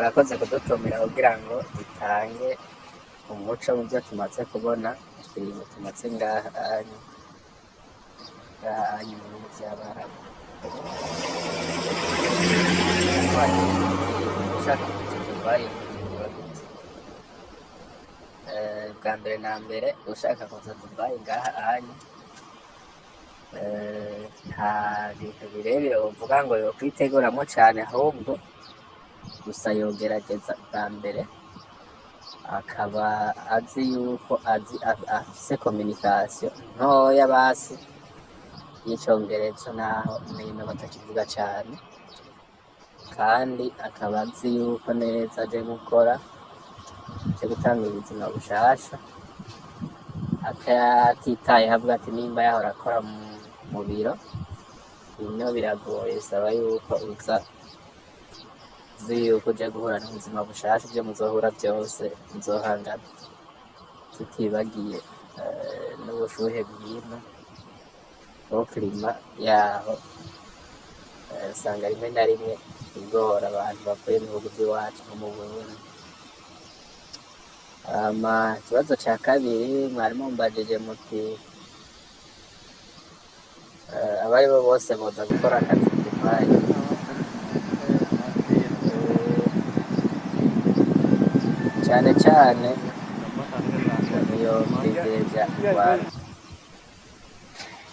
murakoze kudutumira kugira ngo dutange umuco mu byo tumaze kubona ikiringo tumaze ngaha mu bihugu by'Abarabu. Ushaka kuza Dubai bwa mbere na mbere ushaka kuza Dubai ngaha nta bintu birebire uvuga ngo yokwiteguramwo cane, ahubwo gusa yogerageza bwa mbere akaba azi yuko afise communication ntoya basi y'icongereza naho nino batakivuga cane, kandi akaba azi yuko neza aje gukora aje gutanga ubuzima bushasha, atitaye avuga ati nimba yahora akora mu biro bino biragoye, bisaba yuko uza uzi yuko uje guhura n'ubuzima bushasha, ivyo muzohura vyose muzohangana, tutibagiye n'ubushuhe bw'ino bwo klima yaho usanga rimwe na rimwe igora abantu bavuye mu bihugu vy'iwacu nko mu Burundi. Ikibazo ca kabiri mwari mumbajije muti abaribo bose boza gukora akazi Dubai. Cane cane iyo kwideja abantu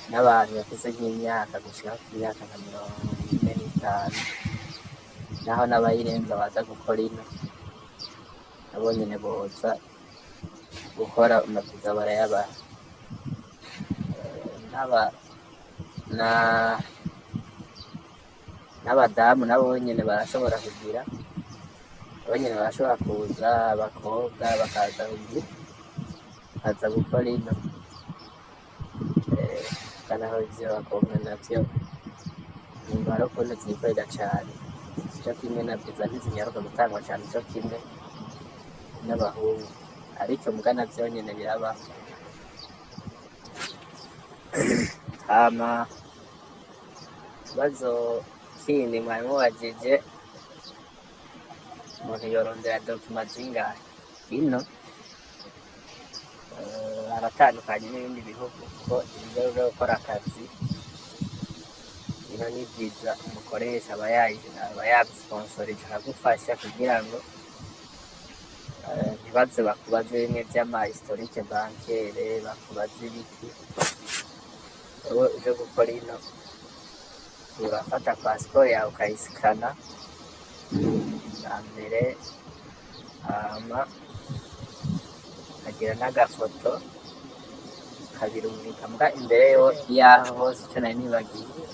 n'abantu bafise nk'imyaka gushika ku myaka nka 45, naho n'abayirenza baza gukora ino nabo nyene boza gukora amaviza barayabaha. N'abadamu nabo nyene barashobora kugira, nabo nyene barashobora kuza, abakobwa bakaza gukora ino, naho ivyo abakobwa navyo nyuma ari ukuntu vyikorera cane, sico kimwe na viza ntizinyaruka gutangwa cane co kimwe n'abahungu, ariko muga navyo nyene birabaho. Hama ikibazo kindi mwari mubajije umuntu yorondera dokima zingahe ino, aratandukanye n'ibindi bihugu kuko ivyo uje gukora akazi ino ni viza umukoresha aba yabisponsorije akagufasha kugira ngo ntibaze bakubaze bimwe vy'ama historique bancaire, bakubaze ibiki. Wewe uje gukora ino urafata passport yawe ukayisikana bwa mbere, hama ukagira n'agafoto ukabirungika. Mbwa imbere yaho hose ico nari nibagiye,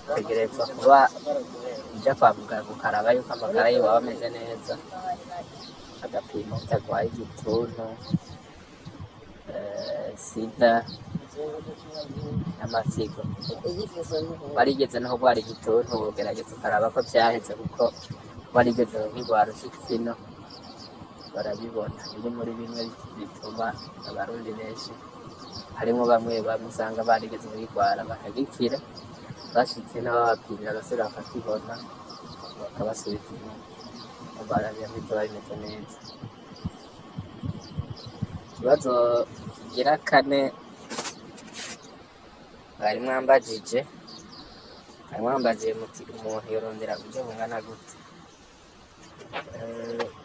utegerezwa kuba uja kwa muganga ukaraba yuko amagara yiwe aba ameze neza, agapimo utagwaye igituntu, sida n'amasigo. Warigeze naho urwara igituntu wogerageza ukaraba ko vyaheze, kuko warigeze nk'igwara ushitse ino barabibona. Biri muri bimwe bituma abarundi benshi harimwo bamwe usanga barigeze kugigwara bakagikira, bashitse ino babapimye agasubira bakakibona bakabasubiza inyuma, baravya ntizoba bimeze neza. Ikibazo kigira kane mwari mwambajije muti umuntu yorondera uburyo bungana gute.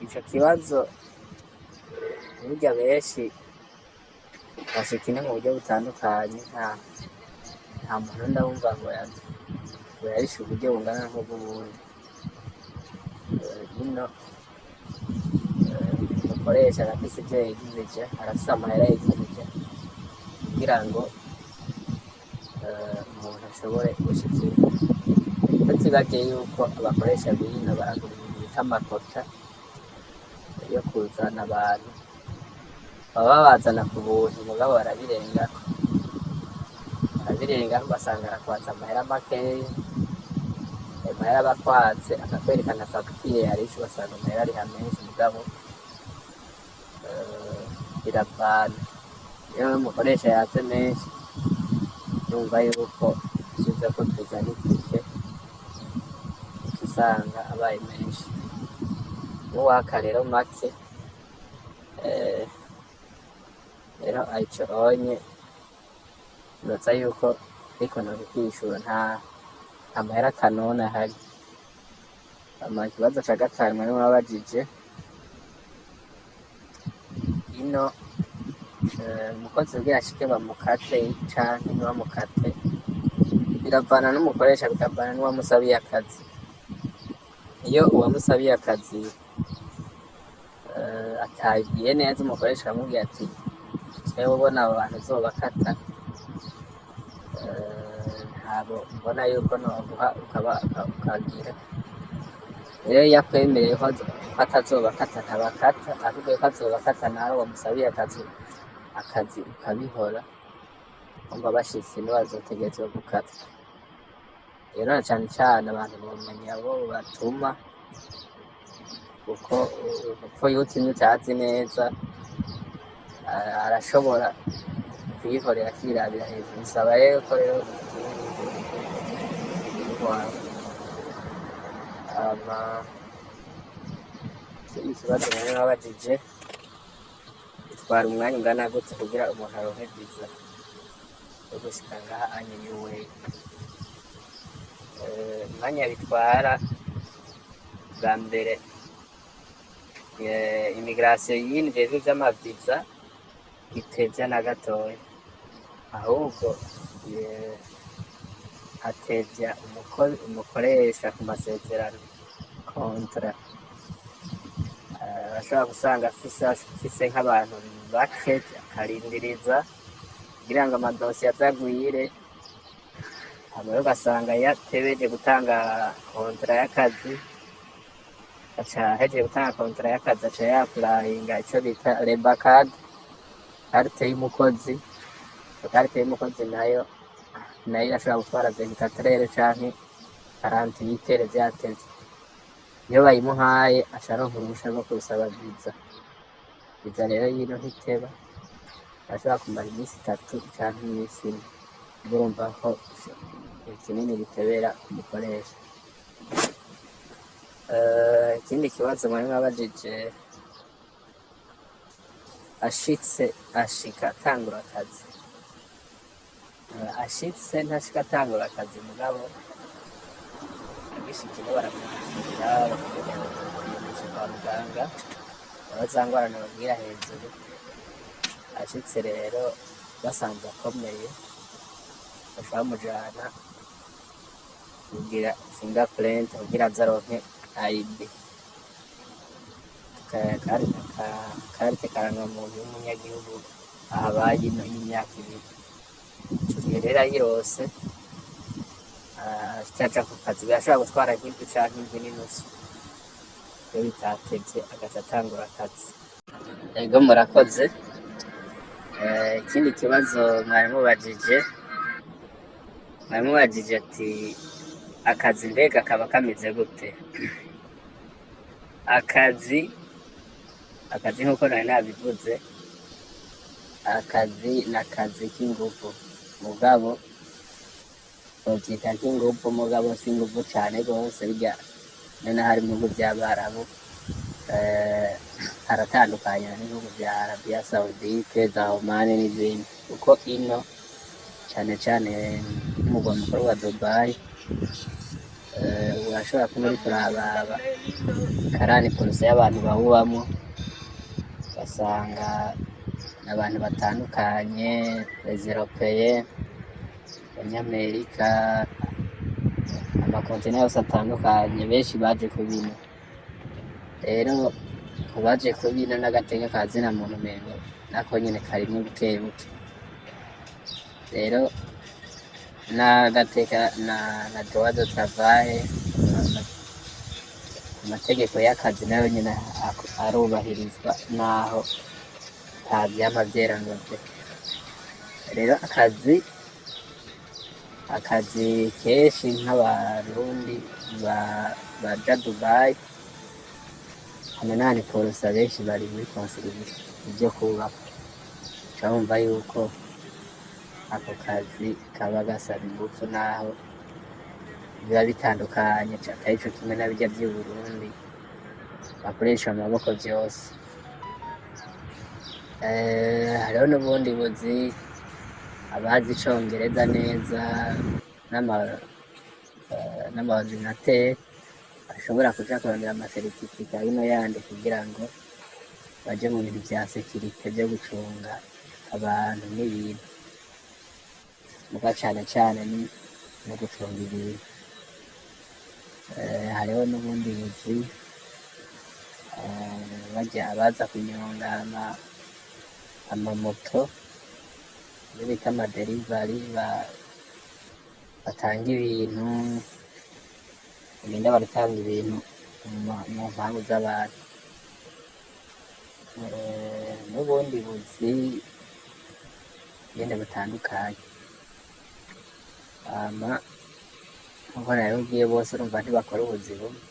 Ico kibazo burya benshi bashika ino mu buryo butandukanye, nta muntu ndabumva ngo yarishe uburyo bungana nk'ubw'ubundi. Ino umukoresha arafise ivyo yigizije, arafise amahera yigizije kugira ngo umuntu ashobore gushikira. Utibagiye yuko abakoresha b'ino baragura ibintu bita amakota yo kuzana abantu, baba babazana ku buntu mugabo barabirengako ugasanga arakwatsa amahera makeya, ayo mahera aba akwatse akakwerekana fagitire yarishe, ugasanga amahera ariha menshi mugabo biravana. Iyo umukoresha yatse menshi numva yuko ushize ko tuzana itike usanga abaye menshi. n'uwaka rero make. Rero ico onye nibaza yuko ariko nobikwishyura nta mahera kanone ahari. Ikibazo ca gatanu mwari mwabajije ino umukozi kugira ashike bamukate canke ntibamukate biravana n'umukoresha, bikavana n'uwamusabiye akazi. Iyo uwamusabiye akazi atagiye neza, umukoresha aramubwira ati jewe ubona abo bantu uzobakata, ntabwo mbona yuko noguha ukagira. Rero iyo akwemereye ko atazobakata ntabakata, ahubwo ko azobakata nawe wamusabiye akazi ukabihora, umva bashitse ntibazotegerezwa gukata. Rero na cane cane abantu bomenya abo batuma, kuko iyo utumye utazi neza arashobora kuyihorera akirabira hejuru. Bisaba rero ko rero ikibazo mwari mwabajije bitwara umwanya ungana gute kugira umuntu aronke viza yo gushika ngaha anyuwe? Umwanya bitwara bwa mbere, immigration yinjejwe ivy'amaviza itevya na gatoya, ahubwo atevya umukoresha ku masezerano kontra. Ashobora gusanga afise nk'abantu bake akarindiriza kugira ngo amadosiye azagwire, hama rero ugasanga yatebeje gutanga kontra y'akazi, hejeje gutanga kontra y'akazi aca yapurayinga ico bita labor card, carte y'umukozi. Carte y'umukozi nayo irashobora gutwara 24 heures canke 48 heures vyatevye. Iyo bayimuhaye aca aronka uruhusha rwo gusaba viza. Viza rero yino ntiteba, ashobora kumara iminsi 3 canke iminsi 4. Urumva ko ikinini bitebera umukoresha. Ikindi kibazo mwari mwabajije, ashika atangura akazi. Ashitse ntashika atangura akazi, mugabo agishikira baramwakira bakamujana kwa muganga, za ngorane babwira hejuru. Ashitse rero basanze akomeye, baca bamujana kugira fingerprint kugira aze aronke ID, karite karangamuntu y'umunyagihugu ahabaye ino y'imyaka 2. Ico gihe rero ayirose aca ku kazi, birashobora gutwara nk'indwi canke indwi n'inusu. Iyo bitatevye agaca atangura akazi. Ego murakoze. Ikindi kibazo mwari mubajije ati akazi mbega kaba kameze gute? Akazi nk'uko nari nabivuze, akazi n'akazi k'inguvu, mugabo bovyita nk'inguvu, mugabo si inguvu cane gose. Birya none hari mu bihugu vy'Abarabu, haratandukanye n'ibihugu vya Arabia Saudite, za Oman n'izindi, kuko ino cane cane nk'umugwa mukuru wa Dubai, urashobora kuba uriko uraraba karani polisi y'abantu bawubamwo, ugasanga n'abantu batandukanye, les Européens, abanyamerika, amakontinent yose atandukanye, benshi baje kubina. Rero kubaje kubina n'agateka ka zina muntu umengo nako nyene karimwo buke buke. Rero n'agateka na droit de travail, amategeko y'akazi nayo nyene arubahirizwa, naho nta vyama vyerangoje. Rero akazi kenshi nk'abarundi baja Dubai, hano nani polisi abenshi bari muri conservation ivyo kubaka. Urumva yuko ako kazi kaba gasaba ingufu, naho biba bitandukanye atari co kimwe na birya vy'i Burundi bakoresha amaboko vyose. Hariho n'ubundi buzi abazi icongereza neza n'amaordinateri bashobora kuja kurondera amasertifika bino yandi kugira ngo baje mu bintu vya sekirite vyo gucunga abantu n'ibintu, muga cane cane no gucunga ibintu. Hariho n'ubundi buzi barya abaza kunyonga amamoto iyo bita amaderivari, batanga ibintu, bagenda baratanga ibintu mu mpangu z'abantu. N'ubundi buzi nyene butandukanye, nkuko nabibabwiye bose urumva ntibakora ubuzi bumwe.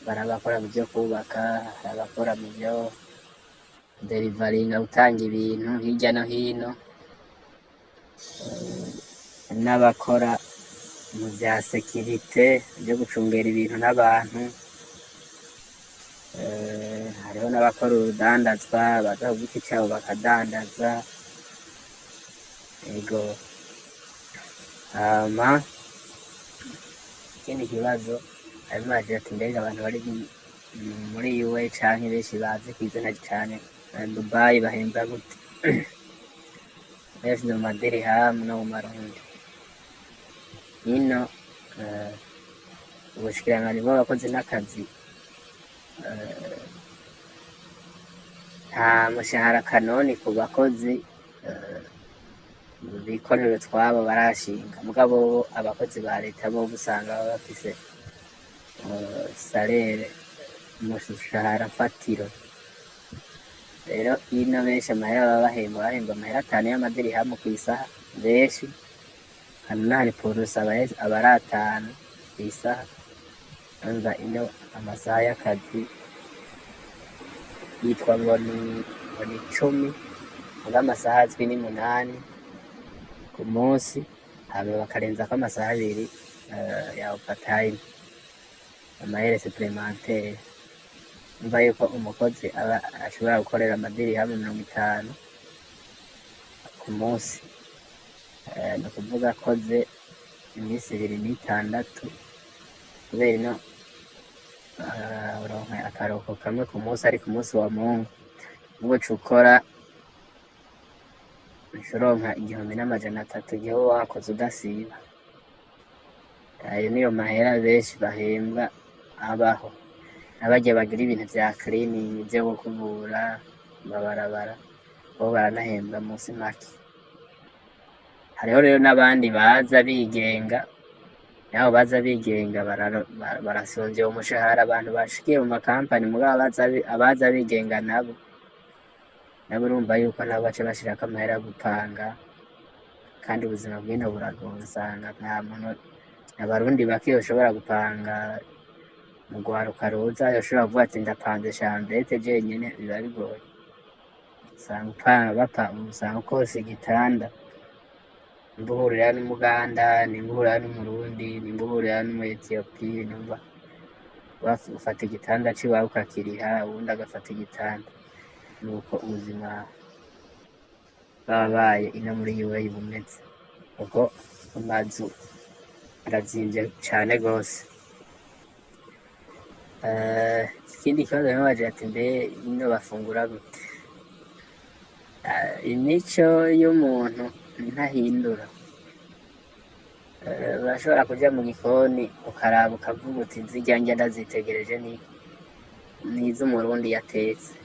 Hari abakora mu vyo kubaka, hari abakora mu vyo derivaringa, gutanga ibintu hirya no hino, n'abakora mu vya sekirite vyo gucungera ibintu n'abantu. Hariho n'abakora urudandazwa, baza ku giti cabo bakadandaza. Ego, ikindi kibazo harimo bagira ati mbega abantu bari muri UA canke benshi bazi kw'izina cane Dubai bahembwa gute? Benshi mu madirhamu no mu marundi. Hino ubushikiranganji bw'abakozi n'akazi nta mushahara kanoni ku bakozi bikorera utwabo barashinga, mugabo abakozi ba leta bo usanga baba bafise salere, umushahara fatiro. Rero hino benshi amahera baba bahemba amahera 5 y'amadirhamu kw'isaha benshi, hano purusa aba ari 5 kw'isaha. Urumva ino amasaha y'akazi yitwa ngo ni 10, muga amasaha azwi ni 8 ku munsi, hama bakarenzako amasaha 2 ya overtime, amahera supplementaire. Umva yuko umukozi aba ashobora gukorera amadirhamu 50 ku munsi, ni ukuvuga akoze iminsi 26, kubera ino uronka akaruhuko kamwe ku munsi, ari ku munsi wa Mungu. Ubwo ukora uronka 1300 igihe wakoze udasiba. Ayo niyo mahera benshi bahembwa abaho. Abagiye bagira ibintu vya cleaning vyo gukubura amabarabara bo baranahembwa munsi make. Hariho rero n'abandi baza bigenga, nabo baza bigenga barasonzeye umushahara abantu bashikiye mu makampani, mugabo abaza bigenga nabo urumva yuko nabo baca bashirako amahera yo gupanga, kandi ubuzima bw'ino buragoye. Usanga nta muntu, abarundi bake yoshobora gupanga mu rwaruka ruza, yoshobora kuvuga ati ndapanze shambete jenyene, biba bigoye. Usanga ukose igitanda, nimba uhurira n'umuganda, nimba uhurira n'umurundi, nimba uhurira n'umu-Ethiopie, numva ufata igitanda c'iwawe ukakiriha, uwundi agafata igitanda. Nuko ubuzima bwabaye ino muri UA bumeze, kuko amazu arazimvye cane gose. Ikindi kibazo barimo bagira ati mbe ino bafungura gute? Imico y'umuntu ntahindura. Urashobora kuja mu gikoni ukaraba ukavuga uti zirya ndya ndazitegereje ni iz'umurundi yatetse.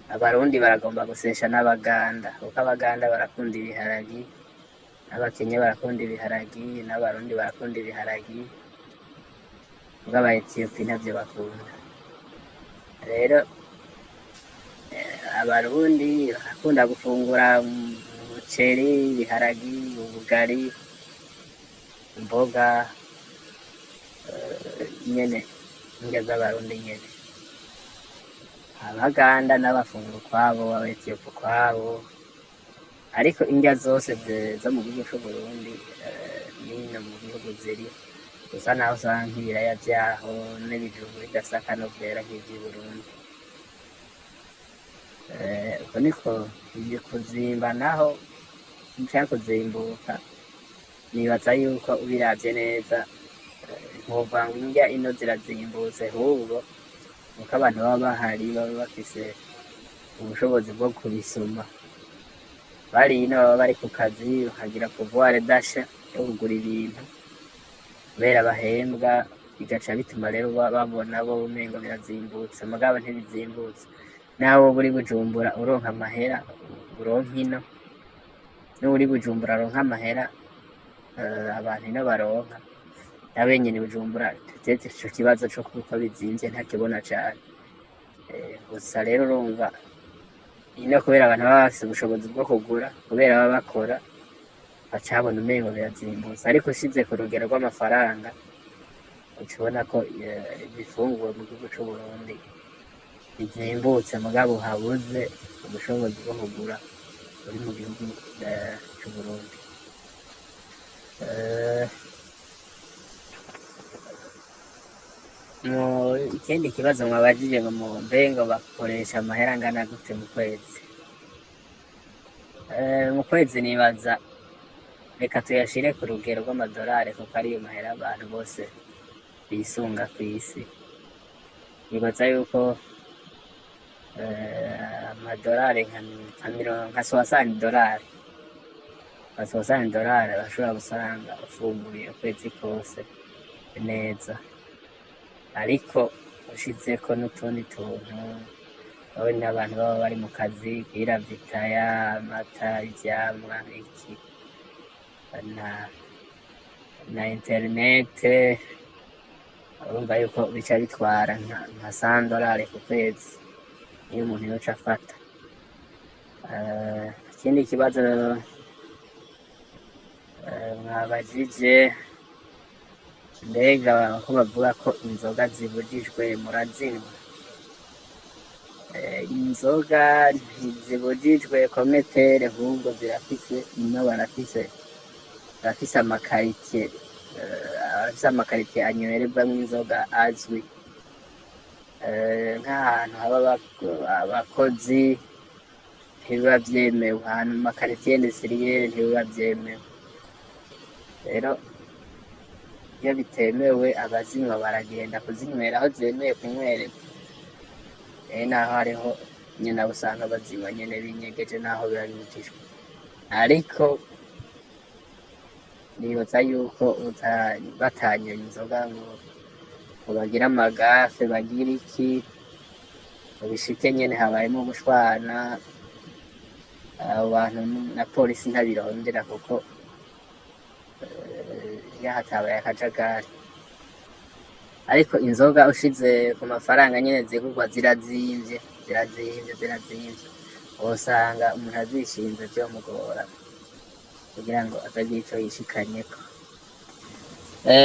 Abarundi baragomba gusesha n'abaganda, kuko abaganda barakunda ibiharagi, n'abakenya barakunda ibiharagi, n'abarundi barakunda ibiharagi, muga aba-Ethiopie ntavyo bakunda. Rero abarundi barakunda gufungura umuceri, ibiharagi, ubugari, imboga, nyene indya z'abarundi nyene. Abaganda n'abafungura ukwabo, aba-Ethiopie ukwabo, ariko indya zose zo mu gihugu c'Uburundi n'ino mu gihugu ziri gusa naho usanga nk'ibiraya vyaho n'ibijumbu bidafise akanovera nk'ivy'i Burundi. Uko niko kuzimba naho canke kuzimbuka, nibaza yuko ubiravye neza ntuvuga ngo indya ino zirazimbutse, ahubwo nuko abantu baba bahari baba bafise ubushobozi bwo kubisuma. Bari ino baba bari ku kazi bakagira pouvoir d'achat yo kugura ibintu kubera bahembwa, bigaca bituma rero babona bo umengo birazimbutse, mugabo ntibizimbutse. Nawe woba uri Bujumbura uronka amahera uronka ino, n'uri Bujumbura aronka amahera abantu ino baronka, nabe nyene Bujumbura tutetse ico kibazo co kuko bizimvye ntakibona cane. Gusa rero urumva ino kubera abantu baba bafise ubushobozi bwo kugura, kubera baba bakora, baca babona umengo birazimbutse. Ariko ushize ku rugero rw'amafaranga uca ubona ko ibifungurwa mu gihugu c'Uburundi bizimbutse, mugabo habuze ubushobozi bwo kugura buri mu gihugu c'Uburundi. Ikindi kibazo mwabajije ngo ngo bakoresha amahera angana gute mu kwezi? Mu kwezi nibaza reka tuyashire ku rugero rw'amadolari, kuko ariyo mahera abantu bose bisunga kw'isi. Nibaza yuko amadolari nka 60 dolari, nka 60 dolari bashobora gusanga ufunguye ukwezi kose neza. Ariko ushizeko n'utundi tuntu, wowe n'abantu baba bari mu kazi, kwiravitaya, amata, ivyamwa, iki na interinete, urumva yuko bica bitwara nka 100 dolari ku kwezi iyo umuntu yoca afata. Ikindi kibazo mwabajije, mbega ko bavuga ko inzoga zibujijwe murazinywa? Inzoga ntizibujijwe kometere, ahubwo zirafise ino barafise amakaritiye, barafise amakaritiye anywererwamwo inzoga azwi. Nk'ahantu haba abakozi ntibiba vyemewe, ahantu mu makaritiye industrielle ntibiba vyemewe. Rero iyo bitemewe abazinywa baragenda kuzinywera aho zemewe kunywererwa. Naho hariho nyene abo usanga bazinywa nyene binyegeje naho biba bibujijwe. Ariko nibaza yuko batanyoye inzoga ngo bagire amagafe, bagire iki, bishike nyene habayemo gushwana, abo bantu na polisi ntabirondera, kuko iyo hatabaye akajagari. Ariko inzoga ushize ku mafaranga nyene zigurwa zirazimvye, wosanga umuntu azishinze vyomugora kugira ngo atagira ico yishikanyeko.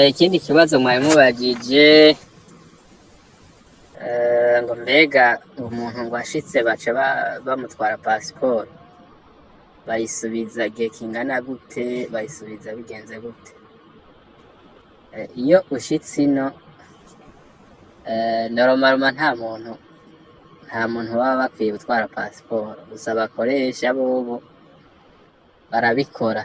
Ikindi kibazo mwari mubajije ngo mbega umuntu ngo ashitse baca bamutwara pasiporo, bayisubiza igihe kingana gute, bayisubiza bigenze gute? Iyo ushitse ino normalement nta muntu baba bakwiye gutwara pasiporo, gusa abakoresha bobo barabikora,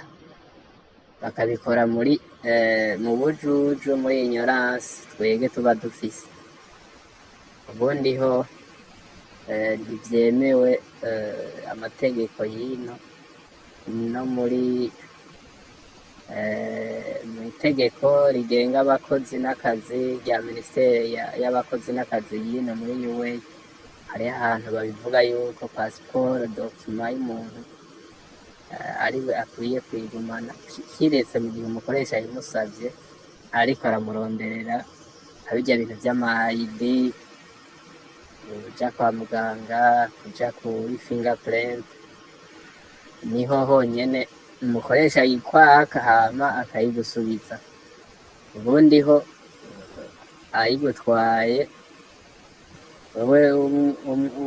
bakabikora mu bujuju, muri ignorance twege tuba dufise. Ubundi ho ntivyemewe, amategeko y'ino no muri itegeko rigenga abakozi n'akazi rya minisiteri y'abakozi n'akazi y'ino muri UA, hariho ahantu babivuga yuko pasiporo dokima y'umuntu ariwe akwiye kuyigumana, kiretse mu gihe umukoresha yabimusavye ariko aramuronderera abirya bintu vy'ama-ID, kuja kwa muganga, kuja kuri fingerprint, niho honyene umukoresha yikwaka hama akayigusubiza. Ubundi ho ayigutwaye wewe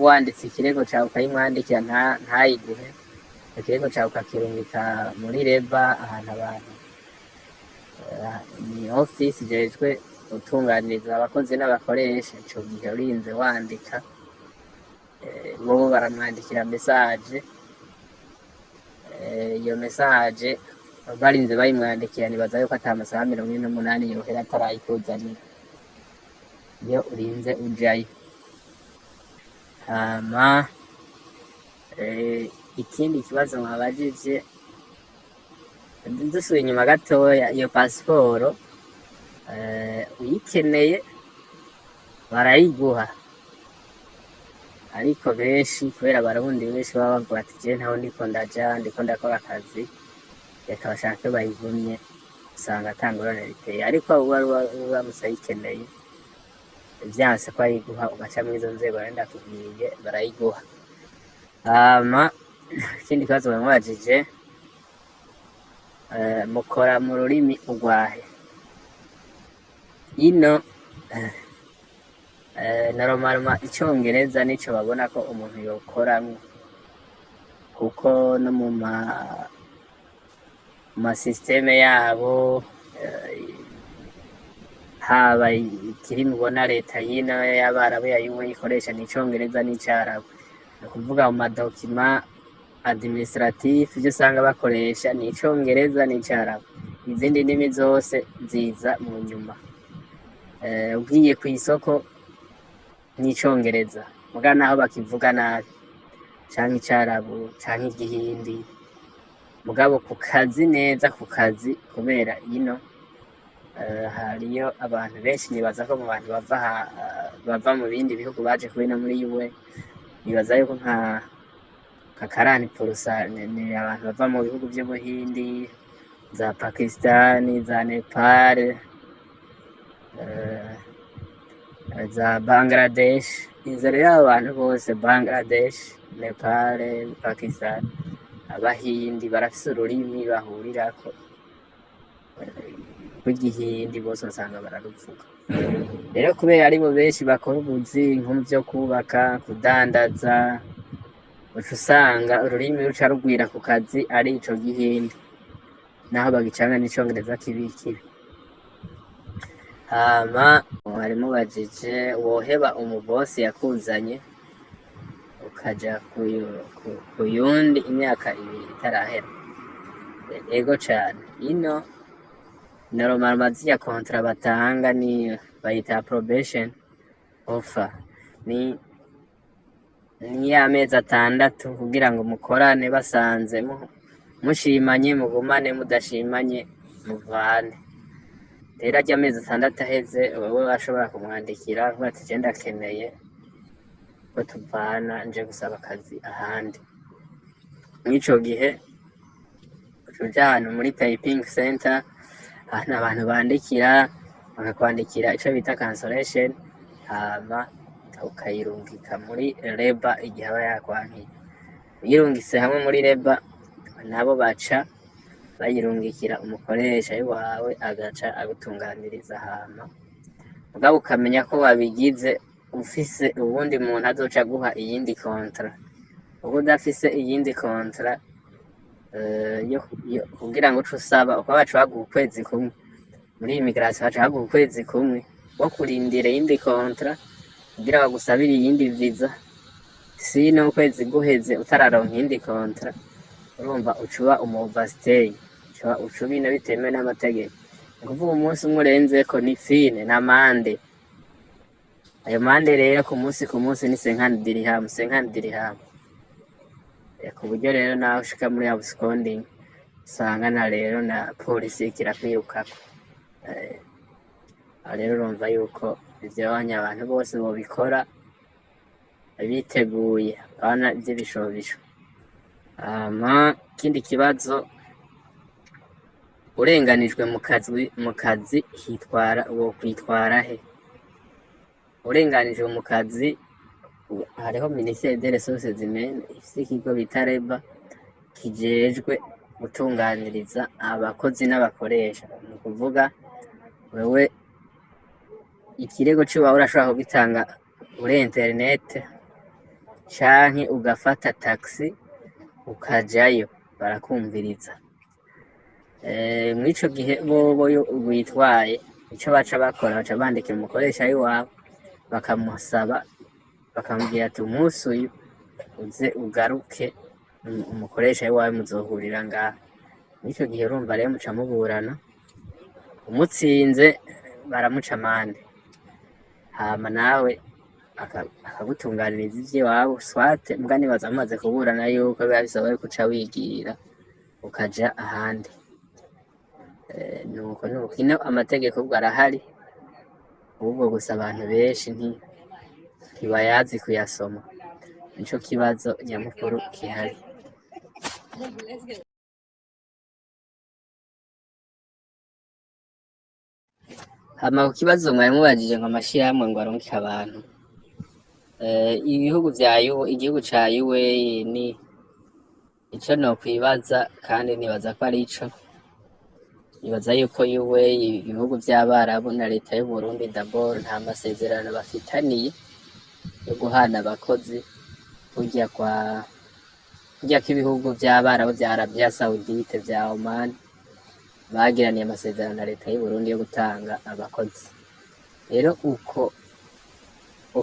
wanditse ikirego cawe ukayimwandikira ntayiguhe, ikirego cawe ukakirungika muri reba, ahantu abantu ni office ijejwe gutunganiriza abakozi n'abakoresha. Ico gihe urinze wandika, bobo baramwandikira message, iyo message barinze bayimwandikira nibaza yuko ata masaha 48 yohera atarayikuzanira iyo urinze ujayo. Hama ikindi kibazo mwabajije, dusubiye inyuma gatoya, iyo pasiporo uyikeneye barayiguha, ariko benshi kubera abarundi benshi baba bavuga ati je ntaho ndiko ndaja, ndiko ndakora akazi, reka bashake bayigumye, usanga ata ngorane biteye. Ariko uramutse ayikeneye vyanse ko ayiguha, ugaca mw'izo nzego nari ndakubwiye barayiguha. Hama ikindi kibazo bamubajije, mukora mu rurimi urwahe? Ino normalement icongereza nico babona ko umuntu yokoramwo, kuko no mu masysteme yabo haba ikirimi ubona leta y'ino y'abarabu yayuwe ikoresha n'icongereza n'icarabu. Ni ukuvuga mu madokima administratif ivyo usanga bakoresha n'icongereza n'icarabu, izindi ndimi zose ziza mu nyuma. Ugiye kw'isoko n'icongereza, muga naho bakivuga nabi canke icarabu canke igihindi, mugabo ku kazi neza, ku kazi kubera ino hariyo abantu benshi, nibaza ko mu bantu bava mu bindi bihugu baje kubina muri UN, nibaza yuko nka 40% ni abantu bava mu bihugu vy'Ubuhindi, za Pakistani, za Nepal, za Bangladesh. Izo rero abantu bose Bangladesh, Nepal, Pakistan, abahindi barafise ururimi bahurirako rw'igihindi, bose usanga bararuvuga. Rero kubera aribo benshi bakora ubuzi nko mu vyo kubaka, kudandaza, uca usanga ururimi ruca rugwira ku kazi ari ico gihindi, naho bagicanga n'icongereza kibikibi. Hama mwarimu bajije, woheba umubosi yakuzanye ukaja ku yundi imyaka 2 itarahera? Ego cane. Ino normalement ziriya contrat batanga ni bayita probation offer, ni y'amezi 6 kugira ngo mukorane, basanze mushimanye mugumane, mudashimanye muvane. Rero ajya amezi 6 aheze, wewe bashobora kumwandikira avuga ati je ndakeneye ko tuvana, nje gusaba akazi ahandi. Mw'ico gihe uja ahantu muri typing center, ahantu abantu bandikira, bakakwandikira ico bita cancellation, hama ukayirungika muri leba igihe aba yakwankiye. Uyirungitse hamwe muri leba, nabo baca bayirungikira umukoresha wawe, agaca agutunganiriza. Hama mugabo ukamenya ko wabigize ufise uwundi muntu azoca aguha iyindi kontra. Ubu udafise iyindi kontra kugira ngo uce usaba, uko baca baguha ukwezi kumwe muri immigration, baca baguha ukwezi kumwe wo kurindira iyindi kontra kugira bagusabire iyindi visa. Sino ukwezi guheze utararonka iyindi kontra, urumva ucuba overstay, ucuba bino bitemewe n'amategeko. Ni kuvuga umunsi umwe urenzeko ni fine n'amande. Ayo mande rero ku munsi ni 50 dirham. Ku buryo rero nawe ushika muri absconding usangana rero na polisi kirakwirukako. Rero urumva yuko ivyo abantu bose bobikora biteguye, abana ivy'ibishobisho. Ikindi kibazo, urenganijwe mu kazi hitwara wokwitwara he? Urenganijwe mu kazi, hariho Ministère des Ressources Humaines ifise ikigo bita REBA kijejwe gutunganiriza abakozi n'abakoresha. Ni ukuvuga wewe ikirego ciwawe urashobora kugitanga kuri internet canke ugafata taxi ukajayo barakumviriza. Mw'ico gihe bobo witwaye ico baca bakora baca bandikira umukoresha w'iwabo bakamusaba bakamubwira ati umunsi uyu uze ugaruke umukoresha w'iwawe muzohurira ngaha. Mw'ico gihe urumva rero muca muburana, umutsinze baramuca amande, hama nawe akagutunganiriza ivy'iwabo swate mbwa nibaza mumaze kuburana yuko biba bisaba yuko uca wigira ukaja ahandi. Nuko ino amategeko ubwo arahari, ahubwo gusa abantu benshi ntibayazi kuyasoma, nico kibazo nyamukuru gihari. Hama ku kibazo mwari mubajije ngo amashirahamwe ngo arungike abantu, igihugu ca UA ni ico nokwibaza kandi nibaza ko ari ico, nibaza yuko UA ibihugu vy'abarabu na leta y'Uburundi d'abord nta masezerano bafitaniye yo guhana abakozi kurya kw'ibihugu vy'abarabu vya Arabia Saudite vya Oman bagiraniye amasezerano na leta y'Uburundi yo gutanga abakozi. Rero uko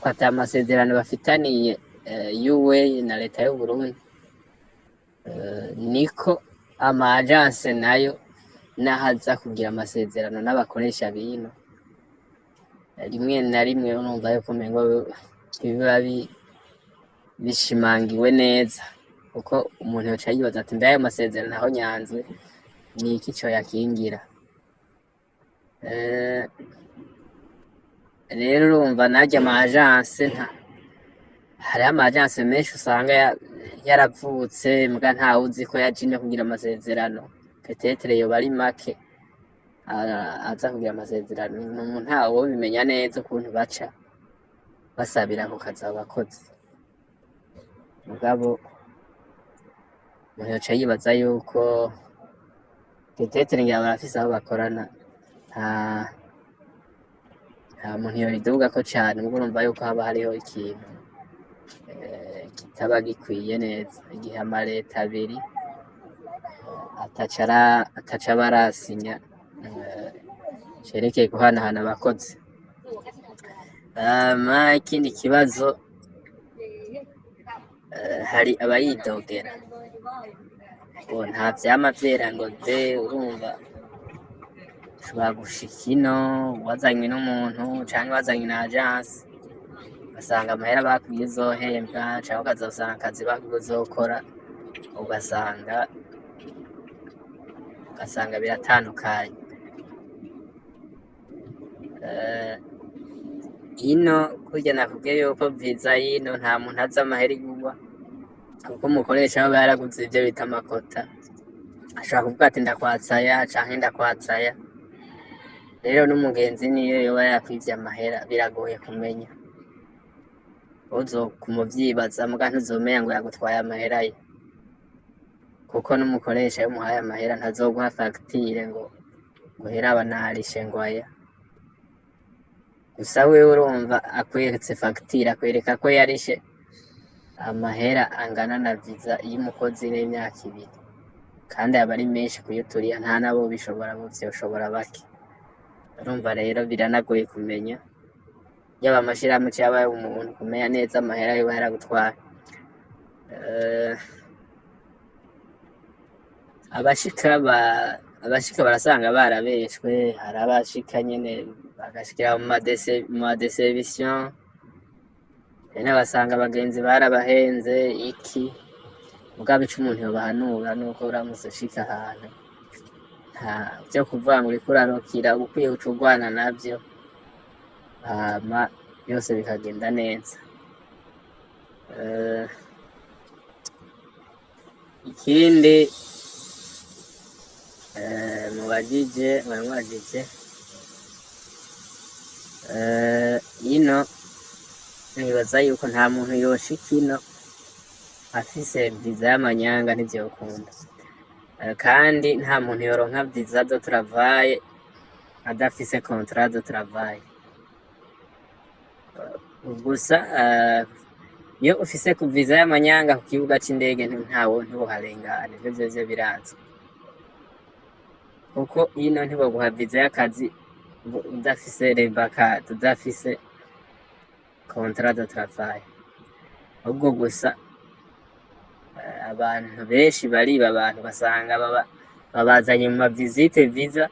ata masezerano bafitaniye UA na leta y'Uburundi, niko ama agence nayo nahaza kugira amasezerano n'abakoresha bino, rimwe na rimwe urumva yuko umengo biba bishimangiwe neza, kuko umuntu yoca yibaza ati mbe ayo masezerano aho nyanzwe niki co yakingira. Rero urumva narya ama agence hariho ama agence menshi usanga yaravutse mbwa ntawe uzi ko yaje ino kugira amasezerano, petetre yoba ari make aza kugira amasezerano, ntawe wobimenya neza ukuntu baca basabira ako kazi abakozi. Mugabo umuntu yoca yibaza yuko petetre ngira barafise aho bakorana, nta muntu yobidugako cane, muga urumva yuko haba hariho ikintu kitaba gikwiye neza, igihe ama leta abiri ataca barasinya cerekeye guhanahana abakozi. Ikindi kibazo, hari abayidogera ngo nta vyama vyera ngo de, urumva ushobora gushika ino wazanywe n'umuntu canke wazanywe na agence ugasanga amahera bakubwiye uzohembwa canke ukazosanga akazi bakubwiye uzokora ugasanga biratandukanye. Ino kurya nakubwiye yuko viza y'ino nta muntu azi amahera igurwa, kuko umukoresha aba yaraguze ivyo bita amakota, ashobora kuvuga ati ndakwatsaya canke ndakwatsaya. Rero n'umugenzi niyo yoba yakwivye amahera biragoye kumenya, uzokumuvyibaza muga ntuzomenya ngo yagutwaye amahera ye, kuko n'umukoresha iyo umuhaye amahera ntazoguha fagitire ngo heraba narishe ngo aya. Gusa wewe urumva akweretse fagitire, akwereka ko yarishe amahera angana na viza y'umukozi n'imyaka 2, kandi aba ari menshi kuyuturiya, nta nabo bishobora vyoshobora bake. Urumva rero biranagoye kumenya, yaba amashirahamwe caba umuntu kumenya neza amahera yoba yaragutwaye. Abashika barasanga barabeshwe, hari abashika nyene bagashikira mu madeception, bene basanga abagenzi barabahenze iki. Mugabo ico umuntu yobahanura nuko uramutse ushika ahantu nta vyo kuvuga ngo uriko urarokira, ukwiye guca urwana navyo hama byose bikagenda neza. Ikindi mubajije ino nibaza yuko nta muntu yoshika ino afise viza y'amanyanga, ntivyokunda. Kandi nta muntu yoronka viza de travail adafise contrat de travail. Gusa iyo ufise ku viza y'amanyanga ku kibuga c'indege ntuharengane, ivyo vyovyo birazwi. kuko ino ntibaguha viza y'akazi udafise rebakadi, udafise contrat de travail. ahubwo gusa abantu benshi bariba abantu basanga babazanye mu mavizite viza,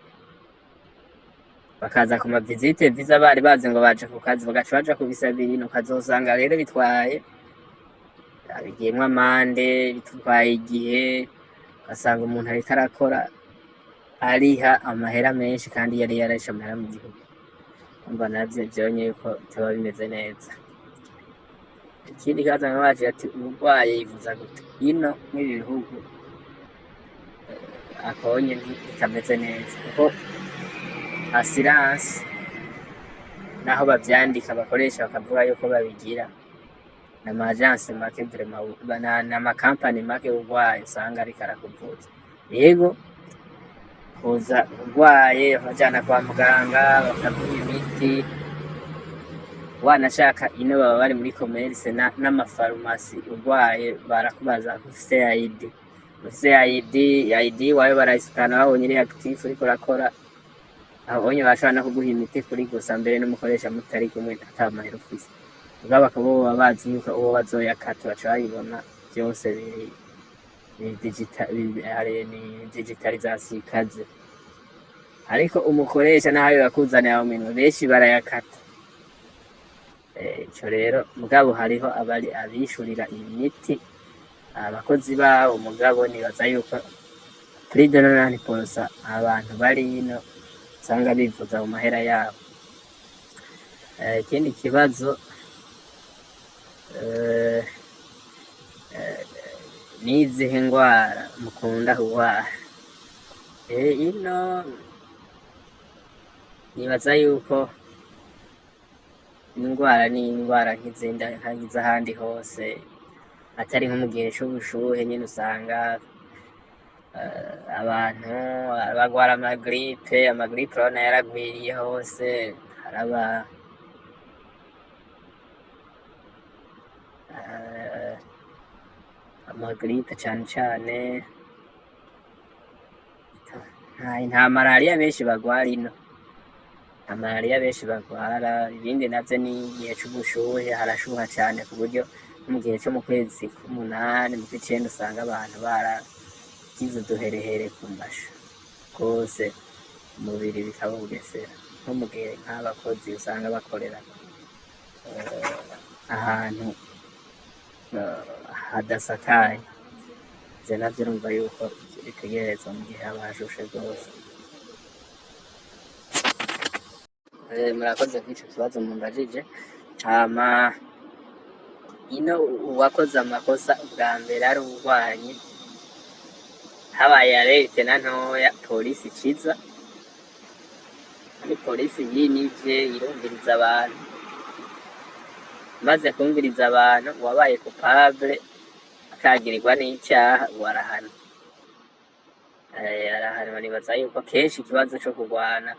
bakaza ku mavizite viza bari bazi ngo baje ku kazi, bagaca baja kubisabira ino, ukazosanga rero bitwaye bigiyemwo amande, bitwaye igihe, ugasanga umuntu ariko arakora ariha amahera menshi kandi yari yararishe amahera mu gihugu. umva navyo vyonye yuko bitaba bimeze neza. ikindi kibazo nkabaje ati umurwayi yivuza gute? ino mw'ibi bihugu akonye ntikameze neza, kuko assurance naho bavyandika bakoresha bakavuga yuko babigira n'amajanse make n'amakampani make urwaye usanga ariko arakuvuza. yego kuza urwaye bajana kwa muganga bakaguha imiti, wanashaka ino baba bari muri commerce n'amafarumasi. urwaye barakubaza ufise ID wawe, barayisikana babonye iri active uriko urakora, abonye bashobora no kuguha imiti kuri gusa, mbere n'umukoresha mutari kumwe ata mahera ufise. ubwo bakaba baba bazi yuko uwo bazoyakata baca bayibona vyose ni digitalisation ikaze. ariko umukoresha naho yakuzaniye aho minwe benshi barayakata. ico rero mugabo hariho abishurira imiti abakozi babo, mugabo nibaza yuko plus de 90% abantu bari ino usanga bivuza mu mahera yabo. ikindi kibazo nizihe ngwara mukunda kugwara? ino nibaza yuko ingwara n'ingwara nk'izahandi hose, atari nko mu gihe c'ubushuhe nyene usanga abantu bagwara amagripe urabona yaragwiriye hose, haraba amagripe cane nta malariya benshi bagwara ino, nta malariya benshi bagwara. ibindi navyo ni igihe c'ubushuhe, harashuha cane ku buryo mu gihe co mu kwezi k'umunani mu kw'icenda usanga abantu baragize uduherehere ku masho rwose, umubiri bikaba bugesera. nko mu gihe nk'abakozi usanga bakorera ahantu hadasakaye, ivyo navyo urumva yuko bitegerezwa mu gihe haba hashushe rwose. murakoze kw'ico kibazo mumbajije. hama ino uwakoze amakosa ubwa mbere ari urwanye, habaye alerte na ntoya, polisi iciza, kandi polisi yinivye irumviriza abantu, maze kumviriza abantu uwabaye coupable akagirirwa n'icaha arahana. arahanwa. nibaza yuko kenshi ikibazo co kurwana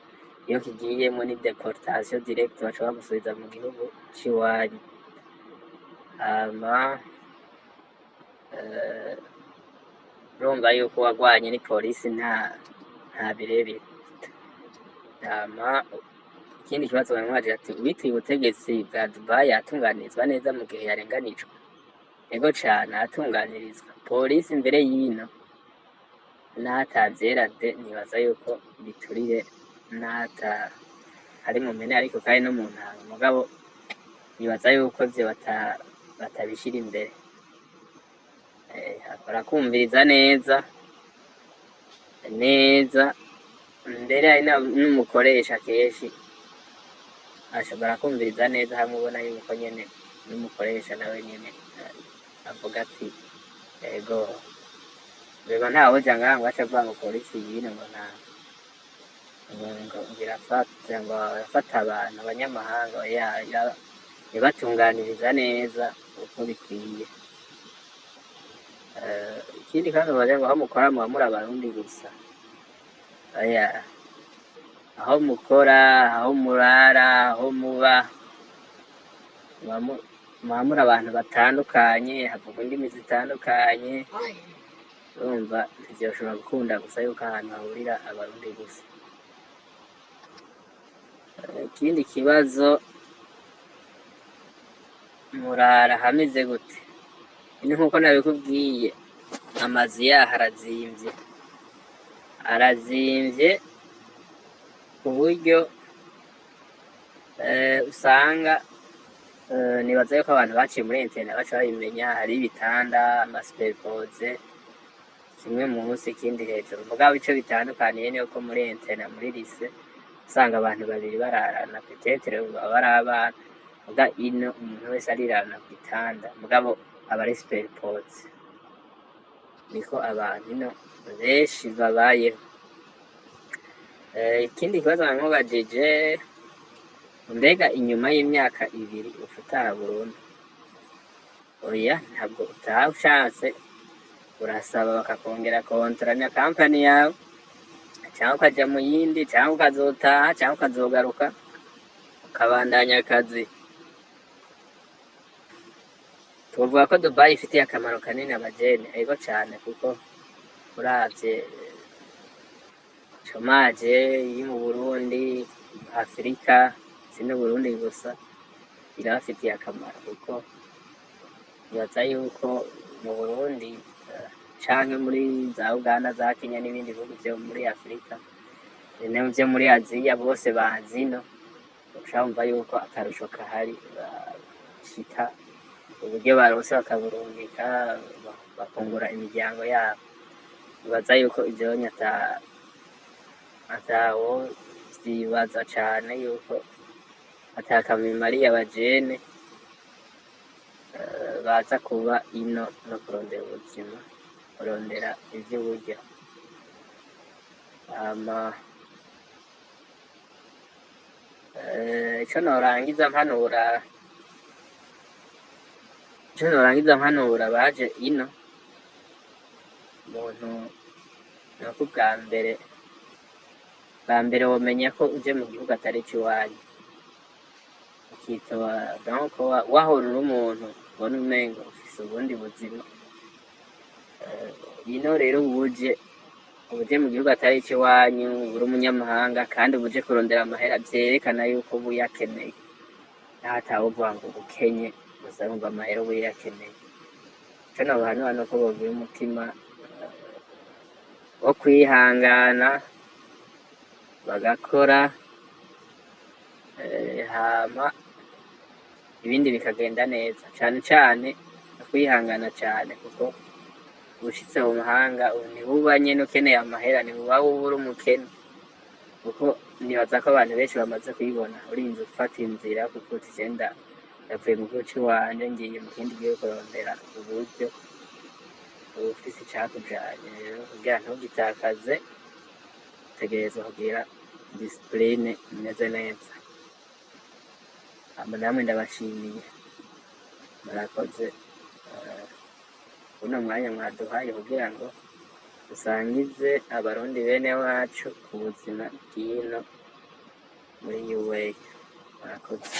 iyo kigiyemwo ni deportation direct, baca bagusubiza mu gihugu c'iwanyu. hama urumva yuko wagwanye ni polisi nta birebire. hama ikindi kibazo bamwaje ati uwituye ubutegetsi bwa Dubai yatunganirizwa neza mu gihe yarenganijwe? ego cane atunganirizwa. polisi mbere y'ino n'atavyera de, nibaza yuko biturire n'ata ari mu mpene ariko kandi no mu ntanga, mugabo nibaza yuko vyo batabishira imbere. barakumviriza neza mbere hari n'umukoresha kenshi ashobora kumviriza neza, hamwe ubona yuko nyene n'umukoresha nawe nyene avuga ati ego beba ntawoja ngaha ngo aca avuga ngo polisi yino ngo ngo yafata abantu abanyamahanga yabatunganiriza neza uko bikwiye. ikindi kandi bavuga ngo aho mukora muba muri abarundi gusa, aho mukora, aho murara, aho muba muba muri abantu batandukanye, havuga indimi zitandukanye, urumva ntivyoshobora gukunda gusa yuko ahantu hahurira abarundi gusa. Ikindi kibazo, murara hameze gute? Ni nkuko nabikubwiye, amazu yaho arazimvye ku buryo usanga nibaza yuko abantu baciye muri internet baca babimenya, hari ibitanda amasuperipoze kimwe munsi ikindi hejuru, mugabo ico bitandukaniye ni uko muri internet muri lise usanga abantu babiri bararana petetere baba bari abana, muga ino umuntu wese arirarana ku gitanda, mugabo aba ari superipoze. Niko abantu ino benshi babayeho. Ikindi kibazo namubajije, mbega inyuma y'imyaka 2 uca utaha burundu? Oya, ntabwo utaha ushatse urasaba bakakongera kontara na kampani yawe, canke ukaja mu yindi, canke ukazotaha, canke ukazogaruka ukabandanya akazi. Twovuga ko Dubai ifitiye akamaro kanini abajene, ego cane, kuko uravye shomaje iri mu Burundi, Afurika, si n'Uburundi gusa, irabafitiye akamaro kuko nibaza yuko mu Burundi canke muri za Uganda, za Kenya n'ibindi bihugu vyo muri Afurika vyo muri Aziya bose bazi ino, uca wumva yuko akarusho kahari, bashika uburyo baronse bakaburungika bakungura imiryango yabo. Nibaza yuko ivyo atawo vyibaza cane yuko atakamimariye abajene baza kuba ino no kurondera ubuzima, kurondera ivy'uburyo. Ico norangiza mpanura baje ino, umuntu nuko bwa mbere womenya ko uje mu gihugu atari ikiwanyu, ukitoba donc wahora uri umuntu ubona umengo ufise ubundi buzima. Ino rero uje mu gihugu atari ikiwanyu, uri umunyamahanga kandi uje kurondera amahera, vyerekana yuko uba uyakeneye, naho atawovuga ngo ukenye, gusa urumva amahera uba uyakeneye. Ico nobahanura nuko bogira umutima wo kwihangana, bagakora, hama ibindi bikagenda neza, cane cane kwihangana cane, kuko ushitse mu mahanga ntibuba nyene ukeneye amahera, ntibuba wowe uri umukene, kuko nibaza ko abantu benshi bamaze kuyibona. Urinze ufata inzira kuko uti genda yavuye mu gihugu ciwanje ngiye mu kindi gihugu kurondera uburyo, uba ufise icakujanye. Rero kugira ntugitakaze utegerezwa kugira discipline imeze neza. Hama namwe ndabashimiye, murakoze uno mwanya mwaduhaye kugira ngo dusangize abarundi bene wacu ubuzima bw'ino muri UA. Murakoze.